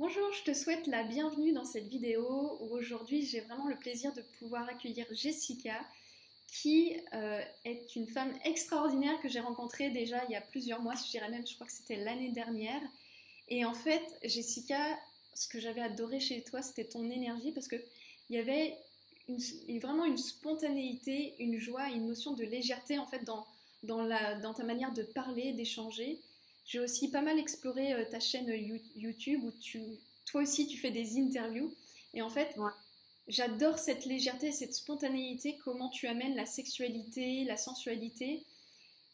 Bonjour, je te souhaite la bienvenue dans cette vidéo où aujourd'hui j'ai vraiment le plaisir de pouvoir accueillir Jessica qui est une femme extraordinaire que j'ai rencontrée déjà il y a plusieurs mois, je dirais même, je crois que c'était l'année dernière. Et en fait, Jessica, ce que j'avais adoré chez toi, c'était ton énergie parce qu'il y avait vraiment une spontanéité, une joie, une notion de légèreté en fait dans ta manière de parler, d'échanger. J'ai aussi pas mal exploré ta chaîne YouTube où toi aussi tu fais des interviews. Et en fait, Ouais. j'adore cette légèreté, cette spontanéité, comment tu amènes la sexualité, la sensualité.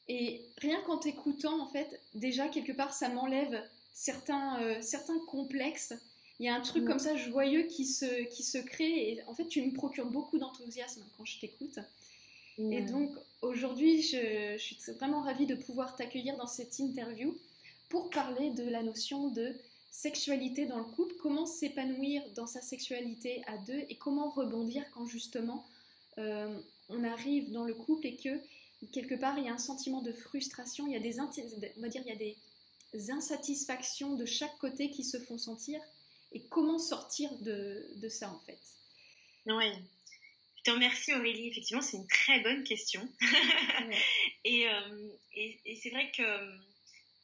Et rien qu'en t'écoutant, en fait, déjà quelque part, ça m'enlève certains complexes. Il y a un truc Ouais. comme ça joyeux qui se crée. Et en fait, tu me procures beaucoup d'enthousiasme quand je t'écoute. Et Ouais. donc aujourd'hui, je suis vraiment ravie de pouvoir t'accueillir dans cette interview pour parler de la notion de sexualité dans le couple, comment s'épanouir dans sa sexualité à deux et comment rebondir quand justement on arrive dans le couple et que quelque part il y a un sentiment de frustration, il y a on va dire il y a des insatisfactions de chaque côté qui se font sentir et comment sortir de ça en fait. Ouais. Je te remercie Aurélie, effectivement c'est une très bonne question. Ouais. Et c'est vrai que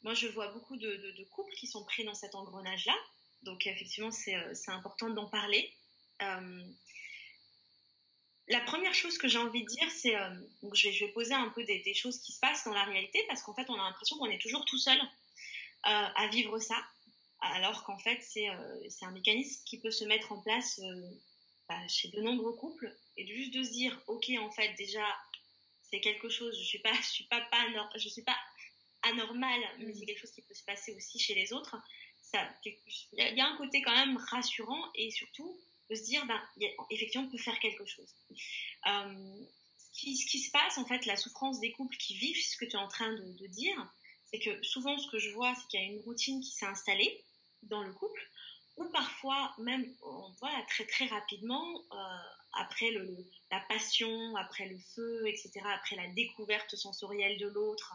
moi je vois beaucoup de couples qui sont pris dans cet engrenage-là, donc effectivement c'est important d'en parler. Euh, la première chose que j'ai envie de dire, c'est, donc je vais poser un peu des choses qui se passent dans la réalité, parce qu'en fait on a l'impression qu'on est toujours tout seul à vivre ça, alors qu'en fait c'est un mécanisme qui peut se mettre en place chez de nombreux couples, et juste de se dire ok, en fait déjà c'est quelque chose, je suis pas anormale, mais c'est quelque chose qui peut se passer aussi chez les autres. Il y a un côté quand même rassurant, et surtout de se dire effectivement on peut faire quelque chose. Ce qui se passe, en fait, la souffrance des couples qui vivent ce que tu es en train de dire, c'est que souvent ce que je vois, c'est qu'il y a une routine qui s'est installée dans le couple, ou parfois même voilà, très très rapidement, après la passion, après le feu, etc., après la découverte sensorielle de l'autre,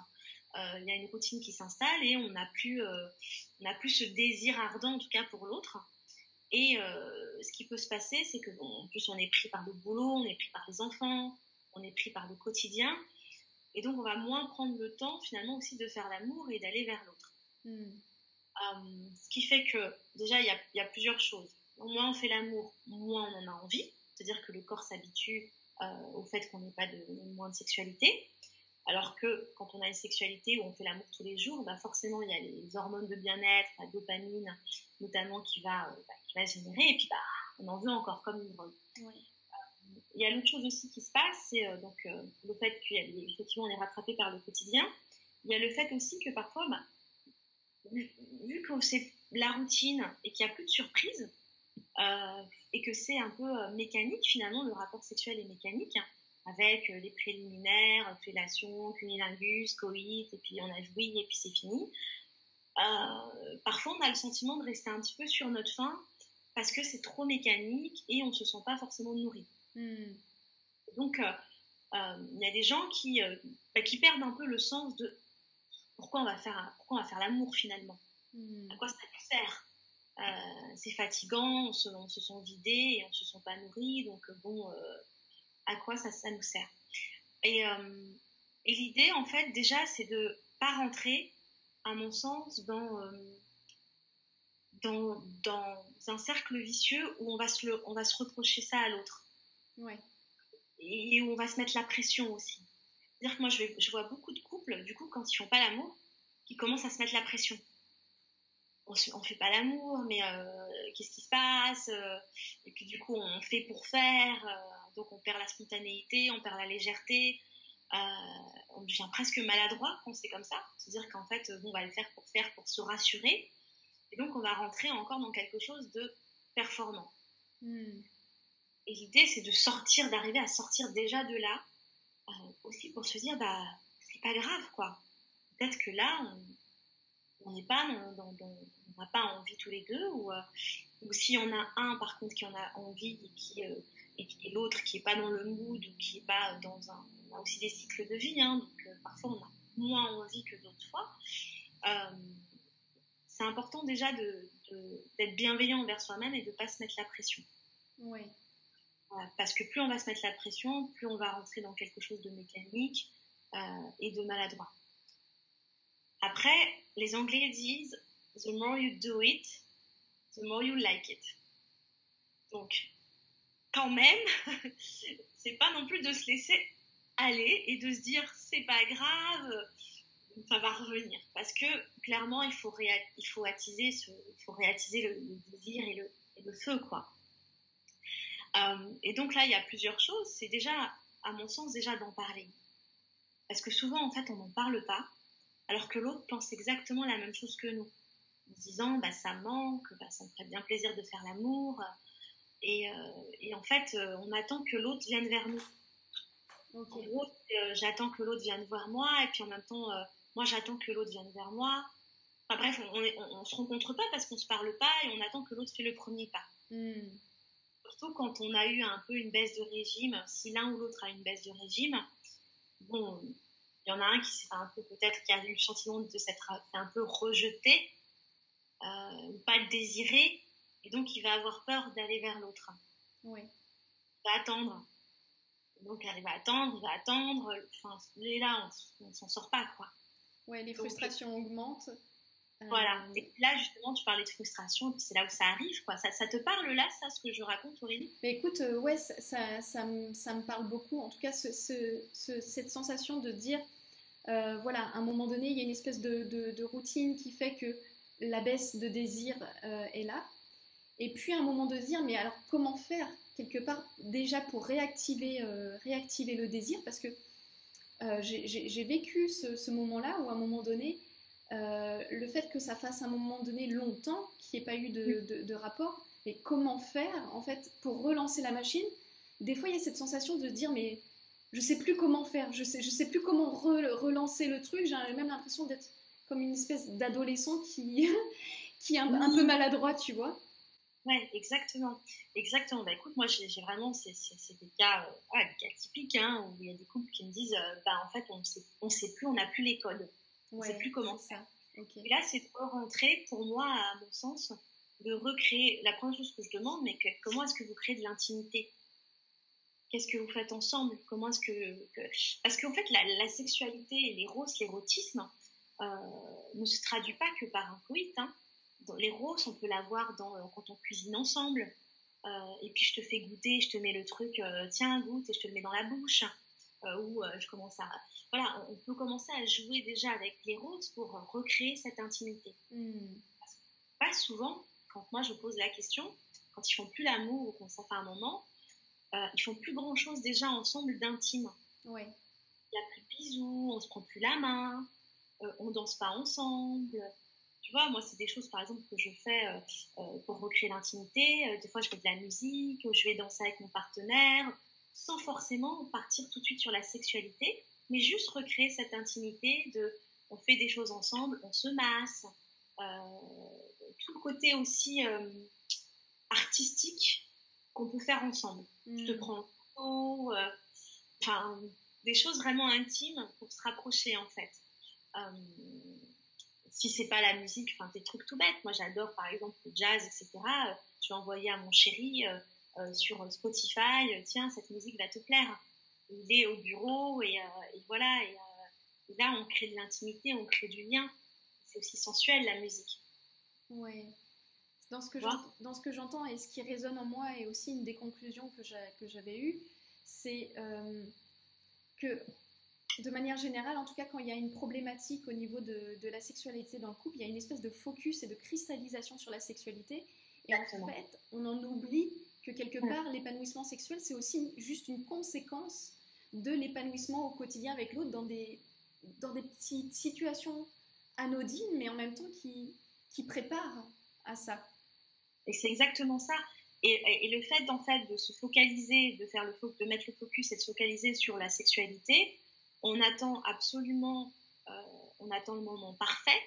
il y a une routine qui s'installe et on n'a plus ce désir ardent, en tout cas pour l'autre. Et ce qui peut se passer, c'est que bon, en plus on est pris par le boulot, on est pris par les enfants, on est pris par le quotidien, et donc on va moins prendre le temps finalement aussi de faire l'amour et d'aller vers l'autre. Mm. Ce qui fait que déjà il y a plusieurs choses. Moins on fait l'amour, moins on en a envie, c'est-à-dire que le corps s'habitue au fait qu'on n'ait pas moins de sexualité. Alors que quand on a une sexualité où on fait l'amour tous les jours, forcément il y a les hormones de bien-être, la dopamine notamment qui va se générer, et puis on en veut encore comme une drogue. Ouais. Il y a l'autre chose aussi qui se passe, c'est le fait qu'effectivement on est rattrapé par le quotidien. Il y a le fait aussi que parfois, vu que c'est la routine et qu'il n'y a plus de surprise, et que c'est un peu mécanique, finalement le rapport sexuel est mécanique, avec les préliminaires, fellation, cunnilingus, coït, et puis on a joui et puis c'est fini. Parfois on a le sentiment de rester un petit peu sur notre faim parce que c'est trop mécanique et on ne se sent pas forcément nourri. Mm. Donc il y a des gens qui perdent un peu le sens de pourquoi on va faire l'amour finalement. Mm. À quoi ça nous sert? C'est fatigant, on se sent vidé et on ne se sent pas nourri, donc à quoi ça nous sert? Et l'idée, en fait, déjà, c'est de pas rentrer, à mon sens, dans un cercle vicieux où on va se reprocher ça à l'autre. Ouais. Et où on va se mettre la pression aussi. C'est-à-dire que moi, je vois beaucoup de couples, du coup, quand ils font pas l'amour, qui commencent à se mettre la pression. On fait pas l'amour, mais qu'est-ce qui se passe? Et puis du coup, on fait pour faire, donc on perd la spontanéité, on perd la légèreté, on devient presque maladroit quand c'est comme ça. C'est-à-dire qu'en fait, on va le faire pour se rassurer, et donc on va rentrer encore dans quelque chose de performant. Mm. Et l'idée, c'est d'arriver à sortir déjà de là, aussi pour se dire, c'est pas grave, quoi. Peut-être que là, on n'est pas on n'a pas envie tous les deux, ou s'il y en a un par contre qui en a envie et l'autre qui est pas dans le mood, ou qui est pas on a aussi des cycles de vie, hein, donc parfois on a moins envie que d'autres fois. C'est important déjà de d'être bienveillant envers soi-même et de ne pas se mettre la pression. Oui. Voilà, parce que plus on va se mettre la pression, plus on va rentrer dans quelque chose de mécanique et de maladroit. Après, les Anglais disent « the more you do it, the more you like it ». Donc, quand même, c'est pas non plus de se laisser aller et de se dire « c'est pas grave ». Ça va revenir parce que clairement il faut réattiser le désir et le feu quoi. Et donc là il y a plusieurs choses. C'est déjà à mon sens déjà d'en parler parce que souvent en fait on n'en parle pas alors que l'autre pense exactement la même chose que nous en se disant bah ça manque, bah ça me ferait bien plaisir de faire l'amour et en fait on attend que l'autre vienne vers nous. Okay. En gros j'attends que l'autre vienne vers moi et puis en même temps moi, j'attends que l'autre vienne vers moi. Enfin bref, on se rencontre pas parce qu'on se parle pas et on attend que l'autre fait le premier pas. Surtout quand on a eu un peu une baisse de régime. Si l'un ou l'autre a une baisse de régime, bon, il y en a un qui s'est un peu peut-être qui a eu le sentiment de s'être un peu rejeté, ou pas désiré, et donc il va avoir peur d'aller vers l'autre. Oui. Il va attendre. Donc il va attendre. Enfin, là, on s'en sort pas quoi. Ouais, les frustrations augmentent. Voilà. Et là, justement, tu parlais de frustration, puis c'est là où ça arrive, quoi. Ça te parle, là, ça, ce que je raconte, Aurélie? Mais écoute, ouais, ça me parle beaucoup. En tout cas, cette sensation de dire, voilà, à un moment donné, il y a une espèce de routine qui fait que la baisse de désir est là. Et puis, à un moment de dire, mais alors, comment faire, quelque part, déjà pour réactiver le désir? Parce que j'ai vécu ce moment-là où à un moment donné, le fait que ça fasse à un moment donné longtemps qu'il n'y ait pas eu de rapport, mais comment faire en fait pour relancer la machine? Des fois il y a cette sensation de se dire mais je sais plus comment faire, je sais plus comment relancer le truc, j'ai même l'impression d'être comme une espèce d'adolescent qui est un peu maladroit, tu vois. Ouais, exactement. Exactement. Bah, écoute, moi, j'ai vraiment, c'est des cas, des cas typiques, hein, où il y a des couples qui me disent, en fait, on sait plus, on n'a plus les codes. On sait plus comment faire. Okay. Et là, c'est de rentrer, pour moi, à mon sens, de recréer. La première chose que je demande, mais comment est-ce que vous créez de l'intimité? Qu'est-ce que vous faites ensemble? Comment est-ce que... Parce qu'en fait, la sexualité et l'érotisme ne se traduit pas que par un coït, hein. L'éros, on peut l'avoir quand on cuisine ensemble. Et puis je te fais goûter, je te mets le truc, tiens, goûte, et je te le mets dans la bouche. Ou je commence à... Voilà, on peut commencer à jouer déjà avec l'éros pour recréer cette intimité. Parce que pas souvent, quand moi je pose la question, quand ils font plus l'amour ou quand ça fait un moment, ils font plus grand-chose déjà ensemble d'intime. Ouais. Il n'y a plus de bisous, on se prend plus la main, on danse pas ensemble... Tu vois, moi, c'est des choses, par exemple, que je fais pour recréer l'intimité. Des fois, je fais de la musique, je vais danser avec mon partenaire, sans forcément partir tout de suite sur la sexualité, mais juste recréer cette intimité on fait des choses ensemble, on se masse. Tout le côté aussi artistique qu'on peut faire ensemble. Je te prends en photo, des choses vraiment intimes pour se rapprocher, en fait. Si c'est pas la musique, des trucs tout bêtes. Moi, j'adore, par exemple, le jazz, etc. Je vais envoyer à mon chéri sur Spotify, tiens, cette musique va te plaire. Il est au bureau et voilà. Et là, on crée de l'intimité, on crée du lien. C'est aussi sensuel, la musique. Oui. Dans ce que j'entends et ce qui résonne en moi et aussi une des conclusions que j'avais eues, c'est que de manière générale, en tout cas quand il y a une problématique au niveau de la sexualité dans le couple, il y a une espèce de focus et de cristallisation sur la sexualité. Et en fait, on en oublie que quelque part, l'épanouissement sexuel, c'est aussi juste une conséquence de l'épanouissement au quotidien avec l'autre dans des petites situations anodines, mais en même temps qui préparent à ça. Et c'est exactement ça. Et le fait, en fait, de se focaliser, de mettre le focus et de se focaliser sur la sexualité, on attend absolument, on attend le moment parfait,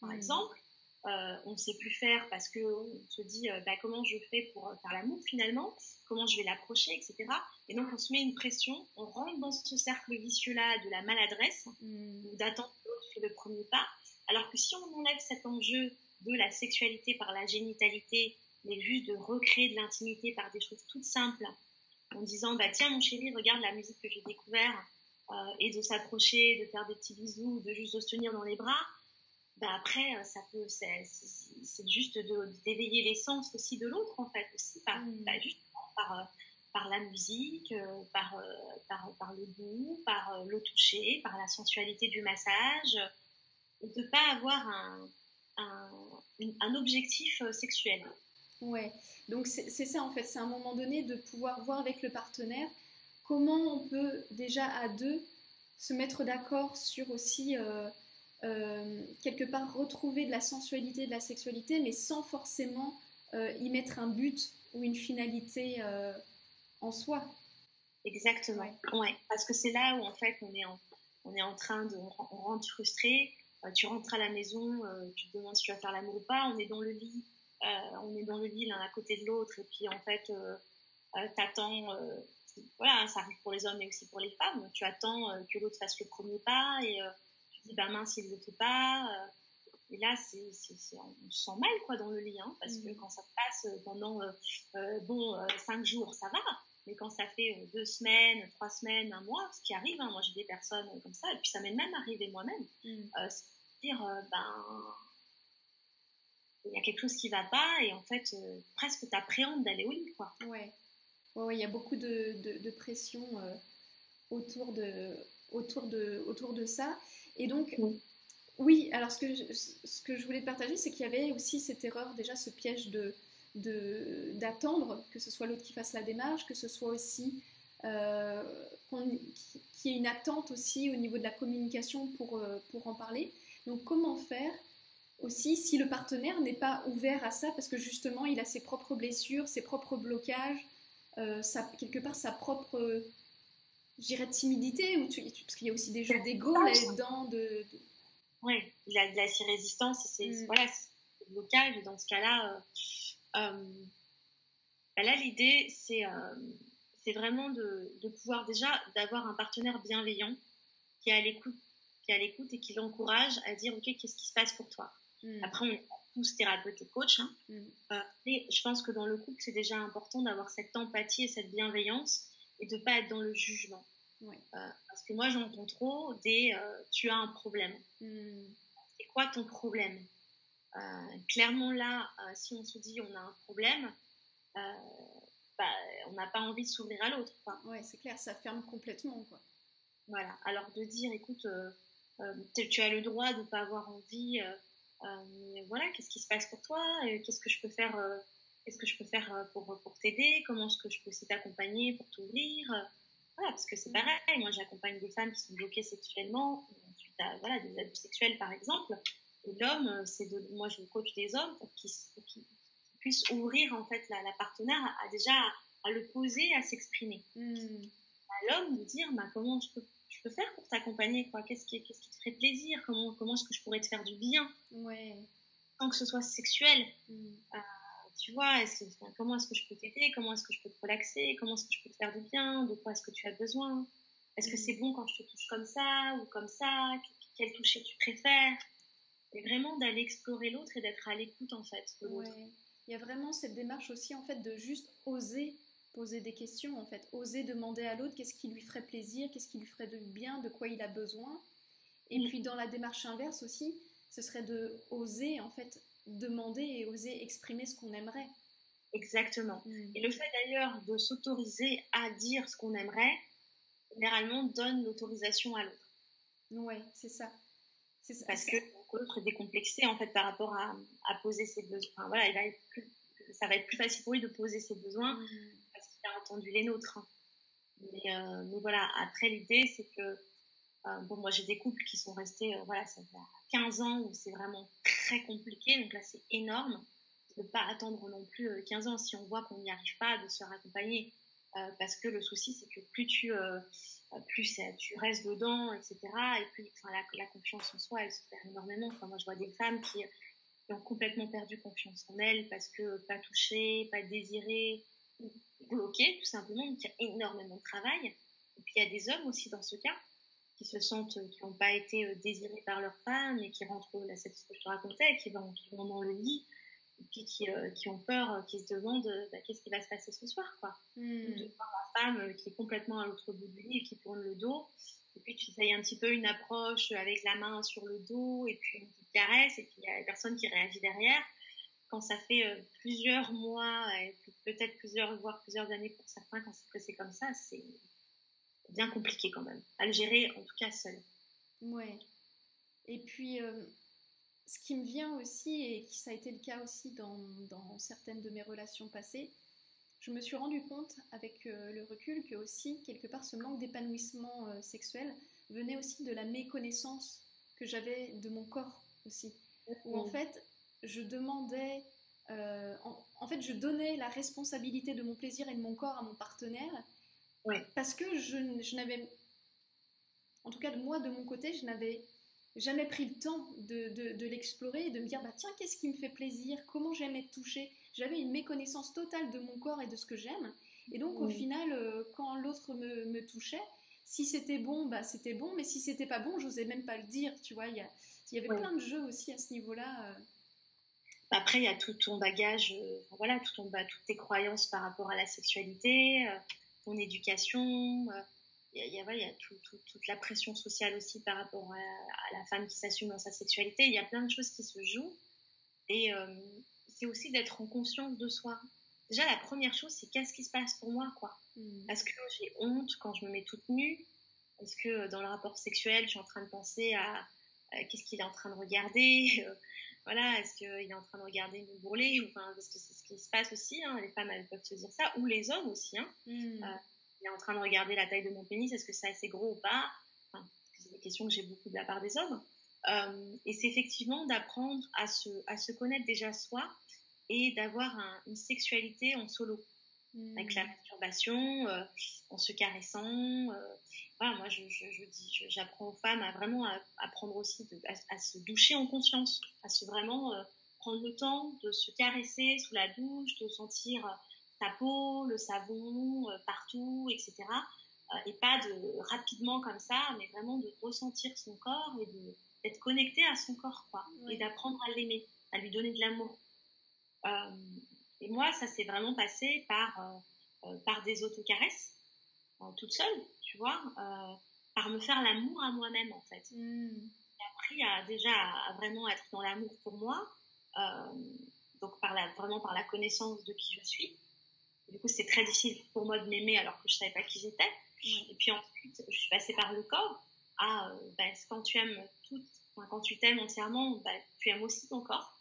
par exemple. On ne sait plus faire parce qu'on se dit comment je fais pour faire l'amour finalement, comment je vais l'approcher, etc. Et donc on se met une pression, on rentre dans ce cercle vicieux-là de la maladresse, ou d'attendre que l'autre fait le premier pas. Alors que si on enlève cet enjeu de la sexualité par la génitalité, mais juste de recréer de l'intimité par des choses toutes simples, en disant bah tiens mon chéri, regarde la musique que j'ai découvert, et de s'approcher, de faire des petits bisous, de juste de se tenir dans les bras, bah après ça peut c'est juste d'éveiller les sens aussi de l'autre en fait aussi pas juste par la musique, par le goût, par le toucher, par la sensualité du massage, et de ne pas avoir un objectif sexuel. Ouais, donc c'est ça en fait, c'est à un moment donné de pouvoir voir avec le partenaire comment on peut déjà à deux se mettre d'accord sur aussi quelque part retrouver de la sensualité, de la sexualité, mais sans forcément y mettre un but ou une finalité en soi. Exactement, ouais. Parce que c'est là où en fait on est en train de, on rentre frustré, tu rentres à la maison, tu te demandes si tu vas faire l'amour ou pas, on est dans le lit l'un à côté de l'autre, et puis en fait t'attends, voilà, ça arrive pour les hommes mais aussi pour les femmes, tu attends que l'autre fasse le premier pas, et tu te dis bah mince, il ne le fait pas, et là on se sent mal quoi dans le lit, hein, parce que quand ça se passe pendant 5 jours ça va, mais quand ça fait 2 semaines, 3 semaines, un mois, ce qui arrive, hein, moi j'ai des personnes comme ça, et puis ça m'est même arrivé moi-même, c'est-à-dire il y a quelque chose qui va pas, et en fait presque t'appréhendes d'aller au lit quoi. Ouais, il y a beaucoup de pression autour de ça, et donc oui, alors ce que je voulais te partager, c'est qu'il y avait aussi cette erreur, déjà ce piège d'attendre que ce soit l'autre qui fasse la démarche, que ce soit aussi qu'il y ait une attente aussi au niveau de la communication pour en parler. Donc comment faire aussi si le partenaire n'est pas ouvert à ça, parce que justement il a ses propres blessures, ses propres blocages, quelque part sa propre, je dirais, timidité, parce qu'il y a aussi des jeux d'ego là-dedans. Oui, il a de la résistance, et voilà, c'est le blocage, et dans ce cas-là, là l'idée c'est vraiment de pouvoir déjà d'avoir un partenaire bienveillant qui est à l'écoute, et qui l'encourage à dire ok, qu'est-ce qui se passe pour toi. Après on est tous thérapeutes et coachs, hein, mais je pense que dans le couple c'est déjà important d'avoir cette empathie et cette bienveillance, et de ne pas être dans le jugement. Parce que moi j'entends trop tu as un problème. C'est quoi ton problème? Clairement là, si on se dit on a un problème, on n'a pas envie de s'ouvrir à l'autre. Ouais, c'est clair, ça ferme complètement quoi. Voilà, alors de dire écoute, tu as le droit de ne pas avoir envie, voilà, qu'est-ce qui se passe pour toi, qu'est-ce que je peux faire, pour t'aider, comment est-ce que je peux aussi t'accompagner pour t'ouvrir, voilà, parce que c'est pareil, moi j'accompagne des femmes qui sont bloquées sexuellement suite à des abus sexuels par exemple, et l'homme, moi je coach des hommes pour qu'ils puissent ouvrir en fait la partenaire à le poser, à s'exprimer. À l'homme de dire comment je peux faire pour t'accompagner, quoi. Qu'est-ce qui te ferait plaisir, comment est-ce que je pourrais te faire du bien, sans que ce soit sexuel. Tu vois, comment est-ce que je peux t'aider, comment est-ce que je peux te relaxer, comment est-ce que je peux te faire du bien, de quoi est-ce que tu as besoin, est-ce que c'est bon quand je te touche comme ça ou comme ça, quel toucher tu préfères, et vraiment d'aller explorer l'autre et d'être à l'écoute en fait de l'autre. Il y a vraiment cette démarche aussi en fait de juste oser poser des questions en fait, oser demander à l'autre qu'est-ce qui lui ferait plaisir, qu'est-ce qui lui ferait du bien, de quoi il a besoin. Et puis dans la démarche inverse aussi, ce serait de oser en fait demander et oser exprimer ce qu'on aimerait. Exactement. Et le fait d'ailleurs de s'autoriser à dire ce qu'on aimerait, généralement donne l'autorisation à l'autre. Ouais, c'est ça. Parce que l'autre est décomplexé en fait par rapport à poser ses besoins. Enfin, voilà, ça va être plus facile pour lui de poser ses besoins parce qu'il a entendu les nôtres. Mais voilà, après l'idée c'est que moi j'ai des couples qui sont restés, ça fait 15 ans où c'est vraiment très compliqué, donc là c'est énorme de ne pas attendre non plus 15 ans si on voit qu'on n'y arrive pas de se faire accompagner, parce que le souci c'est que plus tu restes dedans, etc. Et puis la confiance en soi elle se perd énormément. Moi je vois des femmes qui ont complètement perdu confiance en elles parce que pas touchées, pas désirées, bloquées tout simplement, donc il y a énormément de travail. Et puis il y a des hommes aussi dans ce cas se sentent, qui n'ont pas été désirés par leur femme et qui rentrent, là, c'est ce que je te racontais, qui vont dans le lit et puis qui ont peur, qui se demandent qu'est-ce qui va se passer ce soir, quoi. De voir la femme qui est complètement à l'autre bout du lit et qui tourne le dos. Et puis tu essayes un petit peu une approche avec la main sur le dos et puis une petite caresse et puis il y a personne qui réagit derrière. Quand ça fait plusieurs mois, et peut-être voire plusieurs années pour certains, quand c'est comme ça, c'est bien compliqué quand même. À le gérer, en tout cas, seul. Ouais. Et puis, ce qui me vient aussi, et qui ça a été le cas aussi dans certaines de mes relations passées, je me suis rendu compte avec le recul que aussi, quelque part, ce manque d'épanouissement sexuel venait aussi de la méconnaissance que j'avais de mon corps aussi. Où en fait, je demandais, en fait, je donnais la responsabilité de mon plaisir et de mon corps à mon partenaire, parce que je n'avais, en tout cas moi de mon côté, je n'avais jamais pris le temps de l'explorer et de me dire, bah tiens, qu'est-ce qui me fait plaisir, comment j'aime être touchée. J'avais une méconnaissance totale de mon corps et de ce que j'aime. Et donc au final, quand l'autre me touchait, si c'était bon, bah c'était bon, mais si c'était pas bon, j'osais même pas le dire, tu vois. Il y avait plein de jeux aussi à ce niveau-là. Après, il y a tout ton bagage, voilà, toutes tes croyances par rapport à la sexualité, ton éducation. Il y a toute la pression sociale aussi par rapport à la femme qui s'assume dans sa sexualité. Il y a plein de choses qui se jouent. Et c'est aussi d'être en conscience de soi. Déjà, la première chose, c'est qu'est-ce qui se passe pour moi, quoi. Est-ce que j'ai honte quand je me mets toute nue? Est-ce que dans le rapport sexuel, je suis en train de penser à qu'est-ce qu'il est en train de regarder? Voilà, est-ce qu'il est en train de regarder me bourreler? Enfin, parce que c'est ce qui se passe aussi, hein. Les femmes, elles peuvent se dire ça, ou les hommes aussi, hein. Il est en train de regarder la taille de mon pénis, est-ce que c'est assez gros ou pas? Enfin, c'est des questions que j'ai beaucoup de la part des hommes. Et c'est effectivement d'apprendre à se connaître déjà soi et d'avoir une sexualité en solo, avec la masturbation, en se caressant. Voilà, moi, j'apprends aux femmes à vraiment apprendre aussi à se doucher en conscience, à se vraiment prendre le temps de se caresser sous la douche, de sentir sa peau, le savon partout, etc. Et pas de rapidement comme ça, mais vraiment de ressentir son corps et d'être connecté à son corps, quoi, et d'apprendre à l'aimer, à lui donner de l'amour. Et moi, ça s'est vraiment passé par des autocaresses, toute seule, tu vois, par me faire l'amour à moi-même, en fait. J'ai appris déjà à vraiment être dans l'amour pour moi, donc vraiment par la connaissance de qui je suis. Et du coup, c'est très difficile pour moi de m'aimer alors que je ne savais pas qui j'étais. Et puis ensuite, je suis passée par le corps. Quand tu aimes quand tu t'aimes entièrement, tu aimes aussi ton corps.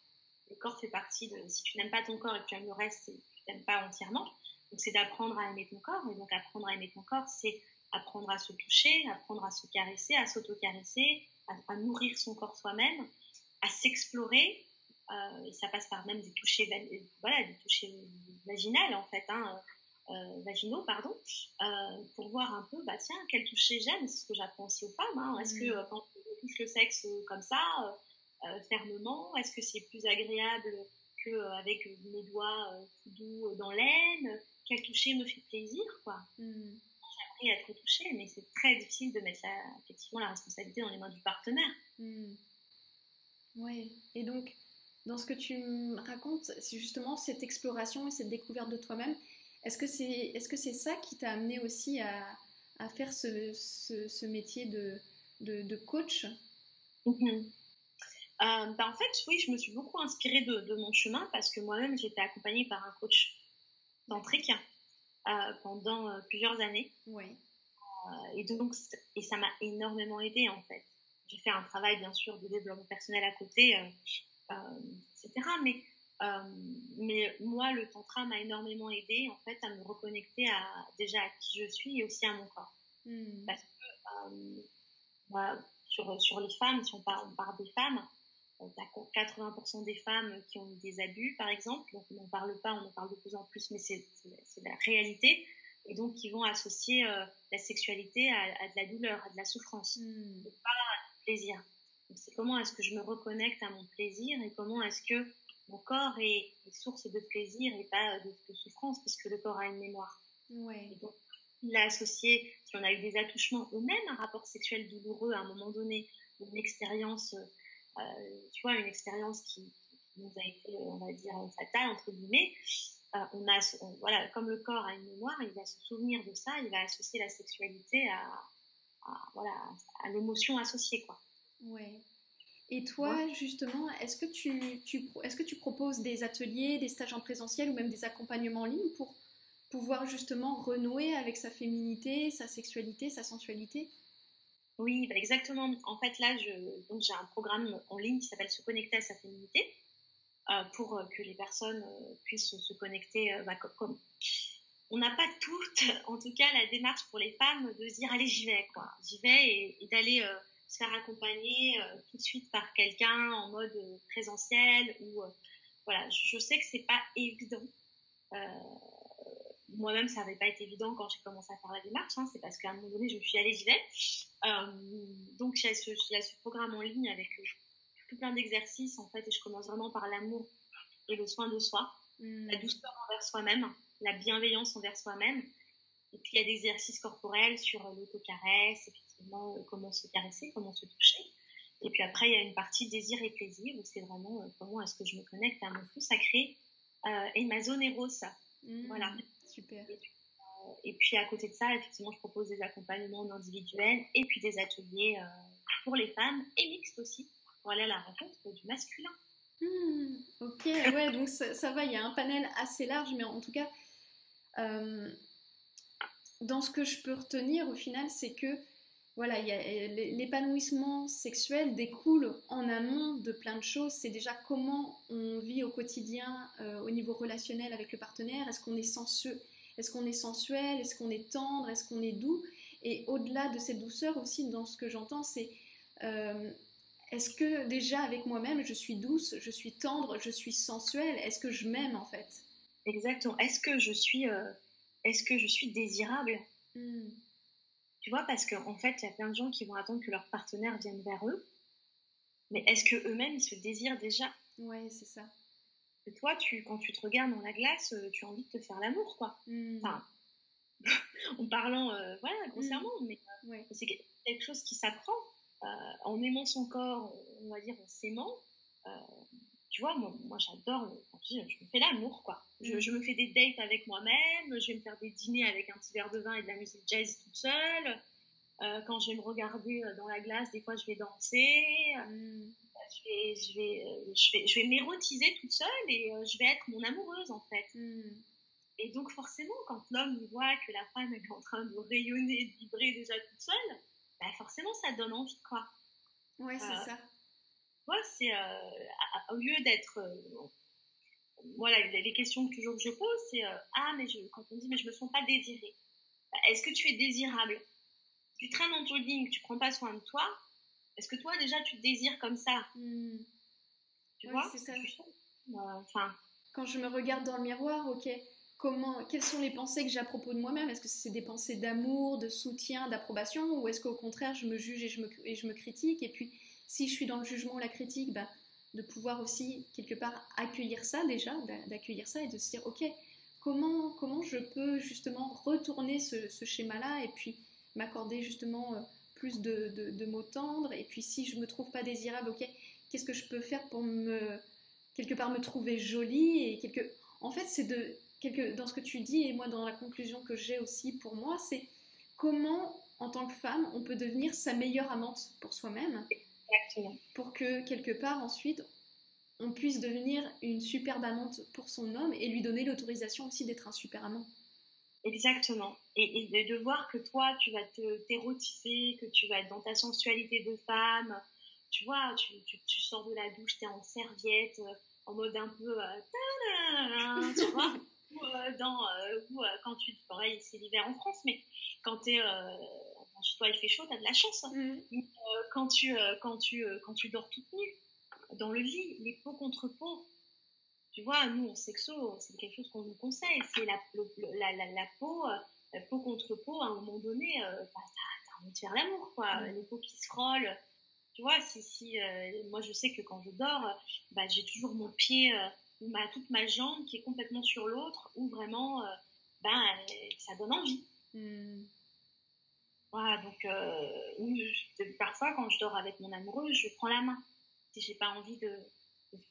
Le corps fait partie de... Si tu n'aimes pas ton corps et que tu aimes le reste, tu t'aimes pas entièrement. Donc c'est d'apprendre à aimer ton corps. Et donc apprendre à aimer ton corps, c'est apprendre à se toucher, apprendre à se caresser, à s'auto-caresser, à nourrir son corps soi-même, à s'explorer. Et ça passe par même des touchés vaginales, en fait, hein, vaginaux, pardon, pour voir un peu, tiens, quel toucher j'aime. C'est ce que j'apprends aussi aux femmes. Hein. Est-ce que quand on touche le sexe comme ça, fermement, est-ce que c'est plus agréable qu'avec mes doigts tout doux dans l'aine? Quel toucher me fait plaisir, quoi. J'ai appris à être touchée, mais c'est très difficile de mettre effectivement la responsabilité dans les mains du partenaire. Oui, et donc dans ce que tu me racontes, c'est justement cette exploration et cette découverte de toi-même. Est-ce que c'est ça qui t'a amené aussi à faire ce métier de coach? En fait, oui, je me suis beaucoup inspirée de mon chemin parce que moi-même, j'étais accompagnée par un coach tantrique pendant plusieurs années. Et ça m'a énormément aidée, en fait. J'ai fait un travail, bien sûr, de développement personnel à côté, etc. Mais moi, le tantra m'a énormément aidée, en fait, à me reconnecter déjà à qui je suis et aussi à mon corps. Parce que sur les femmes, si on parle des femmes, t'as 80% des femmes qui ont eu des abus, par exemple. Donc, on n'en parle pas, on en parle de plus en plus, mais c'est la réalité. Et donc, qui vont associer la sexualité à de la douleur, à de la souffrance, et pas à du plaisir. Donc, c'est comment est-ce que je me reconnecte à mon plaisir et comment est-ce que mon corps est source de plaisir et pas de souffrance, puisque le corps a une mémoire. Et donc, l'a associé, si on a eu des attouchements ou même un rapport sexuel douloureux à un moment donné, une expérience, tu vois, une expérience qui nous a été, on va dire, fatale, entre guillemets, voilà, comme le corps a une mémoire, il va se souvenir de ça, il va associer la sexualité voilà, à l'émotion associée, quoi. Ouais. Et toi, justement, est-ce que tu proposes des ateliers, des stages en présentiel ou même des accompagnements en ligne pour pouvoir justement renouer avec sa féminité, sa sexualité, sa sensualité? Oui, bah exactement. En fait, là, donc j'ai un programme en ligne qui s'appelle Se connecter à sa féminité pour que les personnes puissent se connecter comme. On n'a pas toutes, en tout cas, la démarche pour les femmes de se dire allez, j'y vais, quoi. J'y vais et d'aller se faire accompagner tout de suite par quelqu'un en mode présentiel ou voilà. Je sais que c'est pas évident. Euh, Moi-même, ça n'avait pas été évident quand j'ai commencé à faire la démarche. Hein. C'est parce qu'à un moment donné, je me suis allée, j'y vais. Donc, il y a ce programme en ligne avec tout plein d'exercices, en fait, et je commence vraiment par l'amour et le soin de soi, la douceur envers soi-même, la bienveillance envers soi-même. Et puis, il y a des exercices corporels sur l'autocaresse, effectivement, comment se caresser, comment se toucher. Et puis après, il y a une partie désir et plaisir, où c'est vraiment comment est-ce que je me connecte à mon feu sacré et ma zone éros. Voilà. Super. Et puis à côté de ça, effectivement, je propose des accompagnements individuels et puis des ateliers pour les femmes et mixtes aussi, pour aller à la rencontre du masculin. Ok, ouais, donc ça va, il y a un panel assez large, mais en tout cas, dans ce que je peux retenir au final, c'est que voilà, l'épanouissement sexuel découle en amont de plein de choses. C'est déjà comment on vit au quotidien au niveau relationnel avec le partenaire. Est-ce qu'on est sensuel? Est-ce qu'on est sensuel? Est-ce qu'on est tendre? Est-ce qu'on est doux? Et au-delà de cette douceur aussi, dans ce que j'entends, c'est est-ce que déjà avec moi-même, je suis douce, je suis tendre, je suis sensuelle? Est-ce que je m'aime en fait? Exactement. Est-ce que je suis désirable? Tu vois, parce qu'en fait, il y a plein de gens qui vont attendre que leur partenaire vienne vers eux. Mais est-ce qu'eux-mêmes, ils se désirent déjà? Ouais, c'est ça. Et toi, quand tu te regardes dans la glace, tu as envie de te faire l'amour, quoi. Enfin, en parlant, voilà, grossièrement, mais c'est quelque chose qui s'apprend. En aimant son corps, on va dire en s'aimant. Tu vois, moi j'adore, je me fais l'amour, quoi. Je me fais des dates avec moi-même, je vais me faire des dîners avec un petit verre de vin et de la musique jazz toute seule. Quand je vais me regarder dans la glace, des fois je vais danser. Je vais m'érotiser toute seule et je vais être mon amoureuse, en fait. Et donc forcément, quand l'homme voit que la femme est en train de rayonner, de vibrer déjà toute seule, bah forcément ça donne envie, quoi. Ouais, c'est ça. Moi, c'est au lieu d'être voilà, les questions que toujours que je pose, c'est quand on dit mais je me sens pas désirée, bah, est-ce que tu es désirable? Tu traînes dans ton lit, tu prends pas soin de toi, est-ce que toi déjà tu te désires comme ça? Tu vois, c'est ça. Enfin. Quand je me regarde dans le miroir, ok, quelles sont les pensées que j'ai à propos de moi-même? Est-ce que c'est des pensées d'amour, de soutien, d'approbation, ou est-ce qu'au contraire je me juge et je me critique? Et puis si je suis dans le jugement ou la critique, bah, de pouvoir aussi quelque part accueillir ça déjà, d'accueillir ça et de se dire ok, comment je peux justement retourner ce schéma-là et puis m'accorder justement plus de mots tendres. Et puis si je me trouve pas désirable, ok, qu'est-ce que je peux faire pour quelque part me trouver jolie et en fait c'est dans ce que tu dis et moi dans la conclusion que j'ai aussi pour moi, c'est comment en tant que femme on peut devenir sa meilleure amante pour soi-même. Exactement. Pour que quelque part ensuite on puisse devenir une superbe amante pour son homme et lui donner l'autorisation aussi d'être un super amant. Exactement. Et de voir que toi, tu vas t'érotiser, que tu vas être dans ta sensualité de femme. Tu vois, tu sors de la douche, tu es en serviette, en mode un peu... tu vois ou quand pareil, c'est l'hiver en France, mais quand tu es... chez toi, il fait chaud, tu as de la chance. Quand tu dors toute nue, dans le lit, les peaux contre peau, tu vois, nous, en sexo, c'est quelque chose qu'on nous conseille. C'est la peau contre peau, à un moment donné, t'as envie de faire l'amour, quoi. Les peaux qui se frôlent. Tu vois, moi, je sais que quand je dors, j'ai toujours mon pied ou toute ma jambe qui est complètement sur l'autre, où vraiment, ça donne envie. Mm. Voilà, donc parfois quand je dors avec mon amoureux, je prends la main. Si j'ai pas envie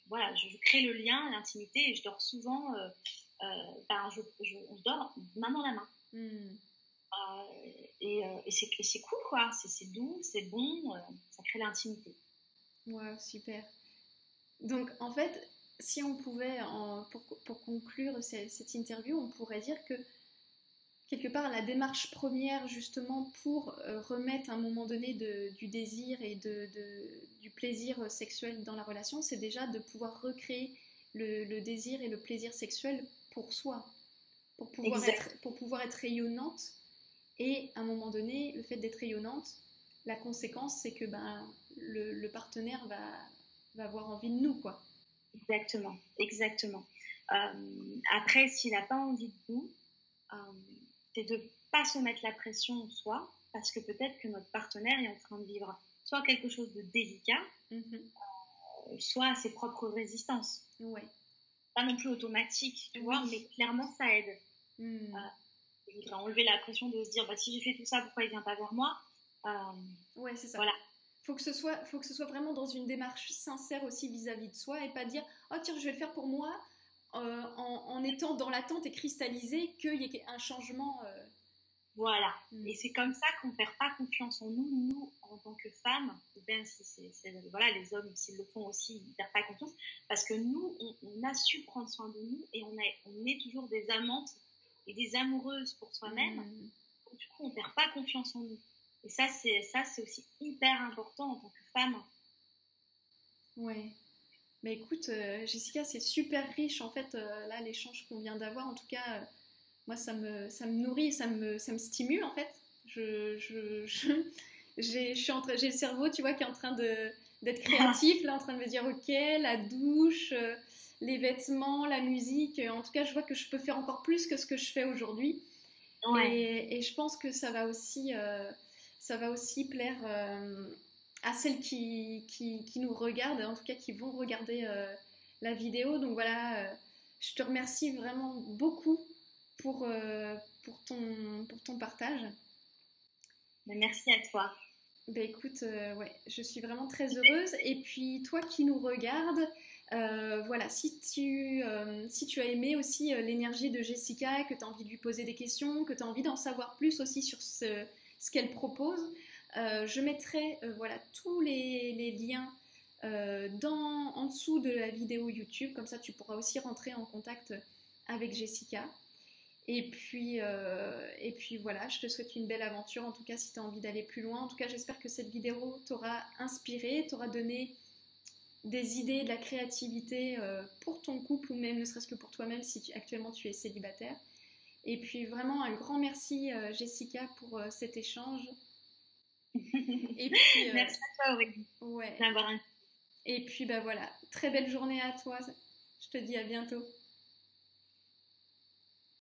voilà, je crée le lien, l'intimité, et je dors souvent, on dort main dans la main. Mm. Et c'est cool, quoi. C'est doux, c'est bon, ça crée l'intimité. Ouais, super. Donc, en fait, si on pouvait, pour conclure cette interview, on pourrait dire que quelque part, la démarche première, justement, pour remettre à un moment donné du désir et du plaisir sexuel dans la relation, c'est déjà de pouvoir recréer le désir et le plaisir sexuel pour soi, pour pouvoir être rayonnante. Et à un moment donné, le fait d'être rayonnante, la conséquence, c'est que le partenaire va avoir envie de nous, quoi. Exactement, exactement. Après, s'il n'a pas envie de nous, c'est de ne pas se mettre la pression en soi, parce que peut-être que notre partenaire est en train de vivre soit quelque chose de délicat, soit ses propres résistances. Ouais. Pas non plus automatique, tu vois, mais clairement ça aide. Je voudrais enlever la pression de se dire, si j'ai fait tout ça, pourquoi il vient pas vers moi? Ouais, c'est ça. Voilà. Faut que ce soit vraiment dans une démarche sincère aussi vis-à-vis de soi, et pas dire, oh tiens, je vais le faire pour moi, en étant dans l'attente et cristallisé qu'il y ait un changement. Voilà. Et c'est comme ça qu'on ne perd pas confiance en nous. Nous, en tant que femmes, même si voilà, les hommes, s'ils le font aussi, ils ne perdent pas confiance. Parce que nous, on a su prendre soin de nous, et on est toujours des amantes et des amoureuses pour soi-même. Donc, du coup, on ne perd pas confiance en nous. Et ça, c'est aussi hyper important en tant que femme. Ouais. Mais écoute, Jessica, c'est super riche en fait, là, l'échange qu'on vient d'avoir. En tout cas, moi, ça me nourrit, ça me stimule en fait. J'ai le cerveau, tu vois, qui est en train d'être créatif, là, en train de me dire, ok, la douche, les vêtements, la musique. En tout cas, je vois que je peux faire encore plus que ce que je fais aujourd'hui. Ouais. Et je pense que ça va aussi plaire à celles qui nous regardent, en tout cas qui vont regarder la vidéo. Donc voilà, je te remercie vraiment beaucoup pour ton partage. Merci à toi. Ben écoute, ouais, je suis vraiment très heureuse. Et puis toi qui nous regardes, voilà, si tu as aimé aussi l'énergie de Jessica, que tu as envie de lui poser des questions, que tu as envie d'en savoir plus aussi sur ce qu'elle propose, je mettrai voilà, tous les liens en dessous de la vidéo YouTube, comme ça tu pourras aussi rentrer en contact avec Jessica. Et puis voilà, je te souhaite une belle aventure, en tout cas si tu as envie d'aller plus loin. En tout cas, j'espère que cette vidéo t'aura inspiré, t'aura donné des idées, de la créativité pour ton couple, ou même ne serait-ce que pour toi-même si actuellement tu es célibataire. Et puis vraiment un grand merci Jessica pour cet échange. Et puis, merci à toi Aurélie. Ouais. D'avoir un... Et puis voilà, très belle journée à toi. Je te dis à bientôt.